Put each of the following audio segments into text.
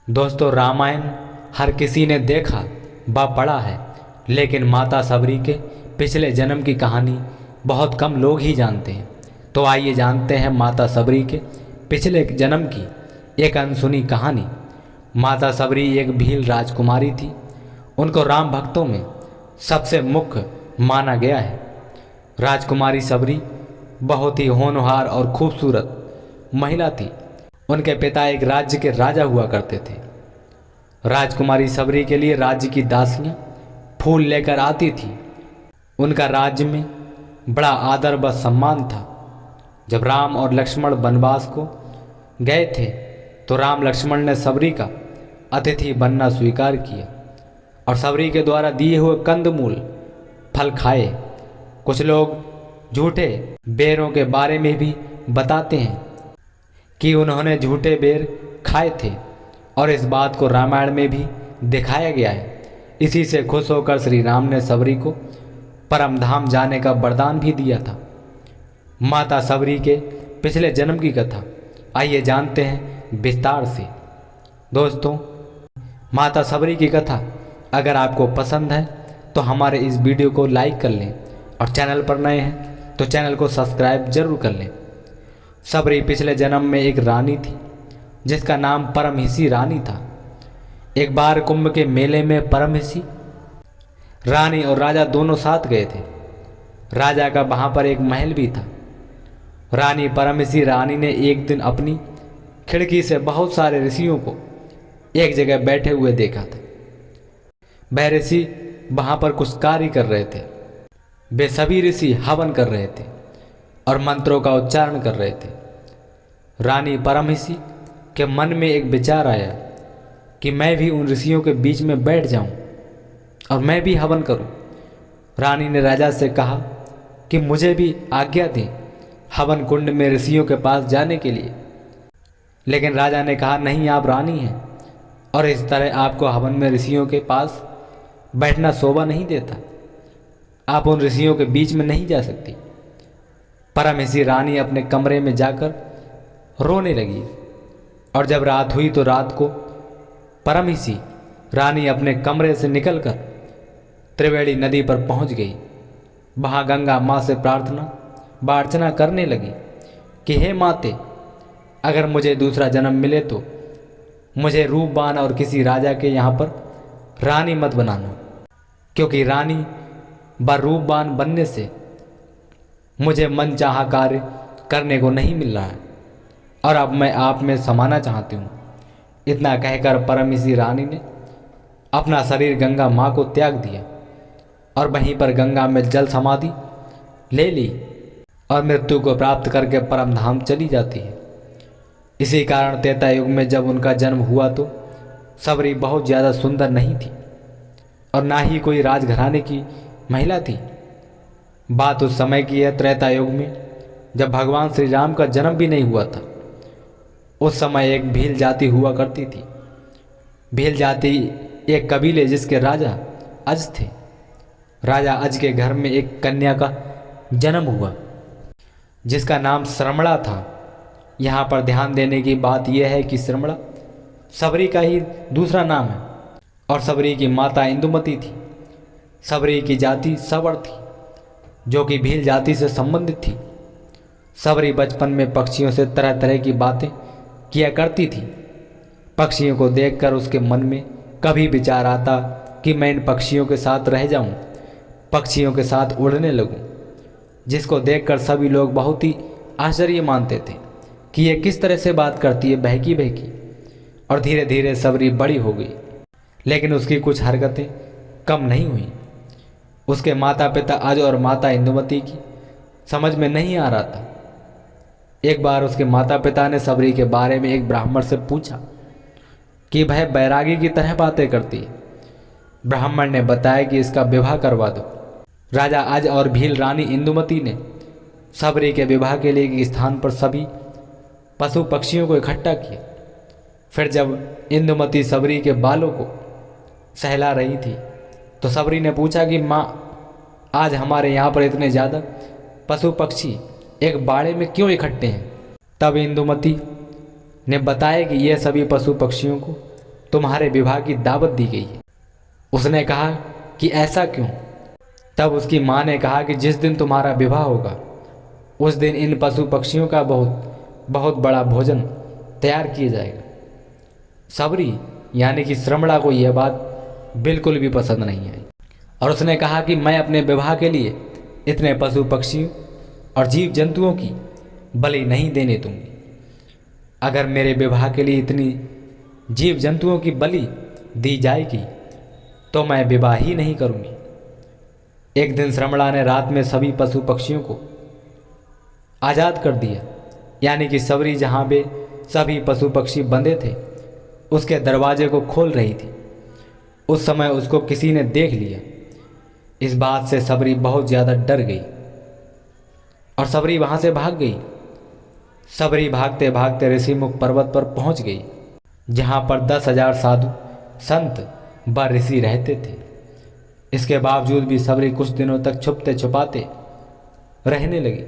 दोस्तों, रामायण हर किसी ने देखा व पढ़ा है, लेकिन माता सबरी के पिछले जन्म की कहानी बहुत कम लोग ही जानते हैं। तो आइए जानते हैं माता सबरी के पिछले जन्म की एक अनसुनी कहानी। माता सबरी एक भील राजकुमारी थी। उनको राम भक्तों में सबसे मुख्य माना गया है। राजकुमारी सबरी बहुत ही होनहार और खूबसूरत महिला थी। उनके पिता एक राज्य के राजा हुआ करते थे। राजकुमारी सबरी के लिए राज्य की दासियां फूल लेकर आती थी। उनका राज्य में बड़ा आदर व सम्मान था। जब राम और लक्ष्मण वनवास को गए थे तो राम लक्ष्मण ने सबरी का अतिथि बनना स्वीकार किया और सबरी के द्वारा दिए हुए कंदमूल फल खाए। कुछ लोग झूठे बेरों के बारे में भी बताते हैं कि उन्होंने झूठे बेर खाए थे और इस बात को रामायण में भी दिखाया गया है। इसी से खुश होकर श्री राम ने सबरी को परम धाम जाने का वरदान भी दिया था। माता सबरी के पिछले जन्म की कथा आइए जानते हैं विस्तार से। दोस्तों, माता सबरी की कथा अगर आपको पसंद है तो हमारे इस वीडियो को लाइक कर लें और चैनल पर नए हैं तो चैनल को सब्सक्राइब जरूर कर लें। सबरी पिछले जन्म में एक रानी थी जिसका नाम परमहिसी रानी था। एक बार कुंभ के मेले में परमहिसी रानी और राजा दोनों साथ गए थे। राजा का वहाँ पर एक महल भी था। रानी परमहिसी रानी ने एक दिन अपनी खिड़की से बहुत सारे ऋषियों को एक जगह बैठे हुए देखा था। वह ऋषि वहाँ पर कुछ कार्य कर रहे थे। वे सभी ऋषि हवन कर रहे थे और मंत्रों का उच्चारण कर रहे थे। रानी परमहिसी के मन में एक विचार आया कि मैं भी उन ऋषियों के बीच में बैठ जाऊं और मैं भी हवन करूं। रानी ने राजा से कहा कि मुझे भी आज्ञा दें हवन कुंड में ऋषियों के पास जाने के लिए। लेकिन राजा ने कहा, नहीं, आप रानी हैं और इस तरह आपको हवन में ऋषियों के पास बैठना शोभा नहीं देता। आप उन ऋषियों के बीच में नहीं जा सकती। परमहिसी रानी अपने कमरे में जाकर रोने लगी और जब रात हुई तो रात को परमहिसी रानी अपने कमरे से निकलकर त्रिवेणी नदी पर पहुंच गई। वहां गंगा माँ से प्रार्थना व अर्चना करने लगी कि हे माते, अगर मुझे दूसरा जन्म मिले तो मुझे रूपवान और किसी राजा के यहाँ पर रानी मत बनाना, क्योंकि रानी व रूपवान बनने से मुझे मन चाहा कार्य करने को नहीं मिल रहा है और अब मैं आप में समाना चाहती हूँ। इतना कहकर परमहिसी रानी ने अपना शरीर गंगा माँ को त्याग दिया और वहीं पर गंगा में जल समाधि ले ली और मृत्यु को प्राप्त करके परम धाम चली जाती है। इसी कारण त्रेता युग में जब उनका जन्म हुआ तो सबरी बहुत ज़्यादा सुंदर नहीं थी और ना ही कोई राजघराने की महिला थी। बात उस समय की है, त्रेता युग में जब भगवान श्री राम का जन्म भी नहीं हुआ था। उस समय एक भील जाति हुआ करती थी। भील जाति एक कबीले जिसके राजा अज थे। राजा अज के घर में एक कन्या का जन्म हुआ जिसका नाम श्रमणा था। यहाँ पर ध्यान देने की बात यह है कि श्रमणा सबरी का ही दूसरा नाम है और सबरी की माता इंदुमती थी। सबरी की जाति सवर थी जो कि भील जाति से संबंधित थी। सबरी बचपन में पक्षियों से तरह तरह की बातें किया करती थी। पक्षियों को देखकर उसके मन में कभी विचार आता कि मैं इन पक्षियों के साथ रह जाऊं, पक्षियों के साथ उड़ने लगूं, जिसको देखकर सभी लोग बहुत ही आश्चर्य मानते थे कि ये किस तरह से बात करती है, बहकी बहकी। और धीरे धीरे सबरी बड़ी हो गई, लेकिन उसकी कुछ हरकतें कम नहीं हुई। उसके माता पिता अज और माता इंदुमती की समझ में नहीं आ रहा था। एक बार उसके माता पिता ने सबरी के बारे में एक ब्राह्मण से पूछा कि वह बैरागी की तरह बातें करती है। ब्राह्मण ने बताया कि इसका विवाह करवा दो। राजा अज और भील रानी इंदुमती ने सबरी के विवाह के लिए एक स्थान पर सभी पशु पक्षियों को इकट्ठा किया। फिर जब इंदुमती सबरी के बालों को सहला रही थी तो सबरी ने पूछा कि माँ, आज हमारे यहाँ पर इतने ज़्यादा पशु पक्षी एक बाड़े में क्यों इकट्ठे हैं? तब इंदुमती ने बताया कि ये सभी पशु पक्षियों को तुम्हारे विवाह की दावत दी गई है। उसने कहा कि ऐसा क्यों? तब उसकी माँ ने कहा कि जिस दिन तुम्हारा विवाह होगा उस दिन इन पशु पक्षियों का बहुत बहुत बड़ा भोजन तैयार किया जाएगा। सबरी यानी कि श्रमणा को यह बात बिल्कुल भी पसंद नहीं आई और उसने कहा कि मैं अपने विवाह के लिए इतने पशु पक्षियों और जीव जंतुओं की बलि नहीं देने दूंगी। अगर मेरे विवाह के लिए इतनी जीव जंतुओं की बलि दी जाएगी तो मैं विवाह ही नहीं करूंगी। एक दिन श्रमणा ने रात में सभी पशु पक्षियों को आज़ाद कर दिया, यानी कि सबरी जहाँ पे सभी पशु पक्षी बंधे थे उसके दरवाजे को खोल रही थी। उस समय उसको किसी ने देख लिया। इस बात से सबरी बहुत ज़्यादा डर गई और सबरी वहाँ से भाग गई। सबरी भागते भागते ऋषिमुख पर्वत पर पहुँच गई, जहाँ पर 10,000 साधु संत व ऋषि रहते थे। इसके बावजूद भी सबरी कुछ दिनों तक छुपते छुपाते रहने लगी,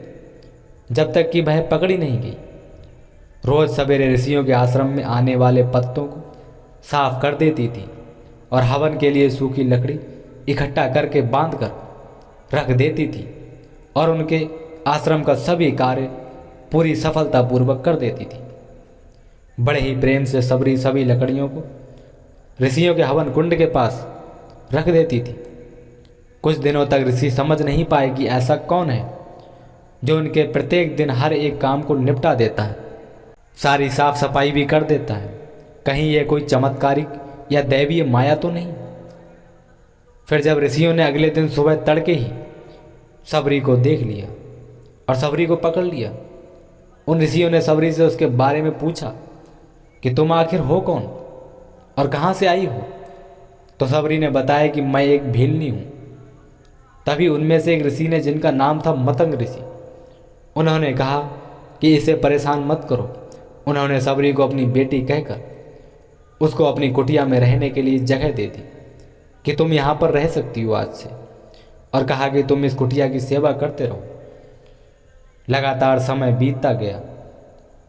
जब तक कि वह पकड़ी नहीं गई। रोज़ सवेरे ऋषियों के आश्रम में आने वाले पत्तों को साफ कर देती थी और हवन के लिए सूखी लकड़ी इकट्ठा करके बांध कर रख देती थी और उनके आश्रम का सभी कार्य पूरी सफलतापूर्वक कर देती थी। बड़े ही प्रेम से सबरी सभी लकड़ियों को ऋषियों के हवन कुंड के पास रख देती थी। कुछ दिनों तक ऋषि समझ नहीं पाए कि ऐसा कौन है जो उनके प्रत्येक दिन हर एक काम को निपटा देता है, सारी साफ सफाई भी कर देता है। कहीं यह कोई चमत्कारिक या दैवीय माया तो नहीं। फिर जब ऋषियों ने अगले दिन सुबह तड़के ही सबरी को देख लिया और सबरी को पकड़ लिया, उन ऋषियों ने सबरी से उसके बारे में पूछा कि तुम आखिर हो कौन और कहाँ से आई हो? तो सबरी ने बताया कि मैं एक भीलनी हूँ। तभी उनमें से एक ऋषि ने, जिनका नाम था मतंग ऋषि, उन्होंने कहा कि इसे परेशान मत करो। उन्होंने सबरी को अपनी बेटी कहकर उसको अपनी कुटिया में रहने के लिए जगह दे दी कि तुम यहाँ पर रह सकती हो आज से, और कहा कि तुम इस कुटिया की सेवा करते रहो। लगातार समय बीतता गया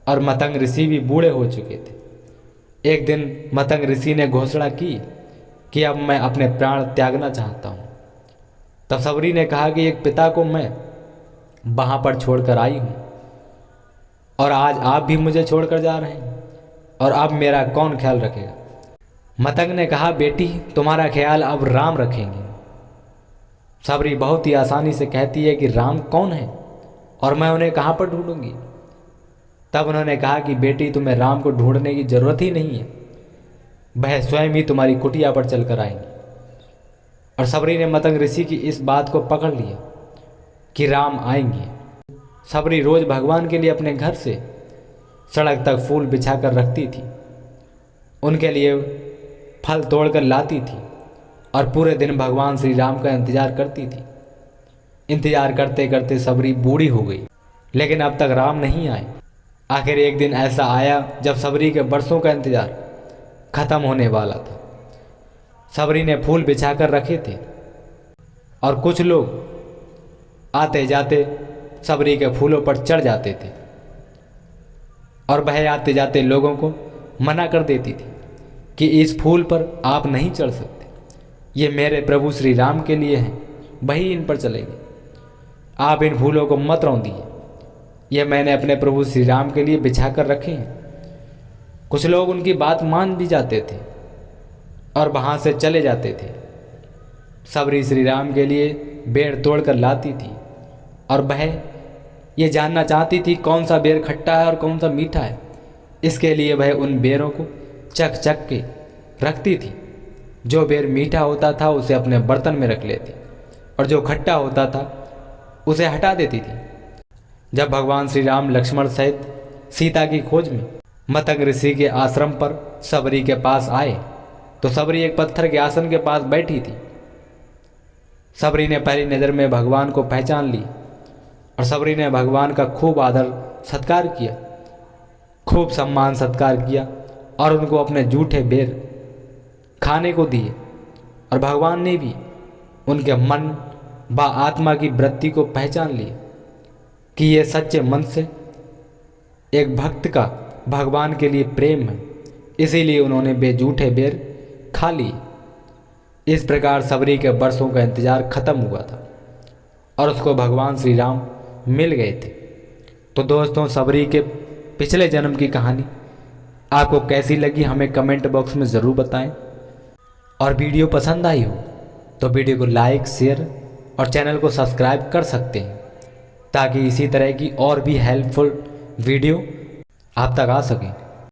और मतंग ऋषि भी बूढ़े हो चुके थे। एक दिन मतंग ऋषि ने घोषणा की कि अब मैं अपने प्राण त्यागना चाहता हूँ। तब सबरी ने कहा कि एक पिता को मैं वहाँ पर छोड़कर आई हूँ और आज आप भी मुझे छोड़कर जा रहे हैं, और अब मेरा कौन ख्याल रखेगा? मतंग ने कहा, बेटी तुम्हारा ख्याल अब राम रखेंगे। सबरी बहुत ही आसानी से कहती है कि राम कौन है और मैं उन्हें कहाँ पर ढूंढूंगी? तब उन्होंने कहा कि बेटी तुम्हें राम को ढूंढने की जरूरत ही नहीं है, वह स्वयं ही तुम्हारी कुटिया पर चलकर आएंगे। और सबरी ने मतंग ऋषि की इस बात को पकड़ लिया कि राम आएंगे। सबरी रोज भगवान के लिए अपने घर से सड़क तक फूल बिछा कर रखती थी, उनके लिए फल तोड़कर लाती थी और पूरे दिन भगवान श्री राम का इंतजार करती थी। इंतजार करते करते सबरी बूढ़ी हो गई, लेकिन अब तक राम नहीं आए। आखिर एक दिन ऐसा आया जब सबरी के बरसों का इंतजार खत्म होने वाला था। सबरी ने फूल बिछा कर रखे थे और कुछ लोग आते जाते सबरी के फूलों पर चढ़ जाते थे और वह आते जाते लोगों को मना कर देती थी कि इस फूल पर आप नहीं चढ़ सकते, ये मेरे प्रभु श्री राम के लिए हैं, वही इन पर चलेंगे। आप इन फूलों को मत रौंदिए, यह मैंने अपने प्रभु श्री राम के लिए बिछा कर रखे हैं। कुछ लोग उनकी बात मान भी जाते थे और वहाँ से चले जाते थे। सबरी श्री राम के लिए बेर तोड़ कर लाती थी और वह ये जानना चाहती थी कौन सा बेर खट्टा है और कौन सा मीठा है। इसके लिए वह उन बेरों को चख चख के रखती थी। जो बेर मीठा होता था उसे अपने बर्तन में रख लेती और जो खट्टा होता था उसे हटा देती थी। जब भगवान श्री राम लक्ष्मण सहित सीता की खोज में मतंग ऋषि के आश्रम पर सबरी के पास आए तो सबरी एक पत्थर के आसन के पास बैठी थी। सबरी ने पहली नज़र में भगवान को पहचान ली और सबरी ने भगवान का खूब आदर सत्कार किया, खूब सम्मान सत्कार किया और उनको अपने जूठे बेर खाने को दिए। और भगवान ने भी उनके मन व आत्मा की वृत्ति को पहचान लिया कि ये सच्चे मन से एक भक्त का भगवान के लिए प्रेम है, इसीलिए उन्होंने बेजूठे बेर खा लिए। इस प्रकार सबरी के वर्षों का इंतजार खत्म हुआ था और उसको भगवान श्री राम मिल गए थे। तो दोस्तों, सबरी के पिछले जन्म की कहानी आपको कैसी लगी हमें कमेंट बॉक्स में ज़रूर बताएं। और वीडियो पसंद आई हो तो वीडियो को लाइक, शेयर और चैनल को सब्सक्राइब कर सकते हैं, ताकि इसी तरह की और भी हेल्पफुल वीडियो आप तक आ सकें।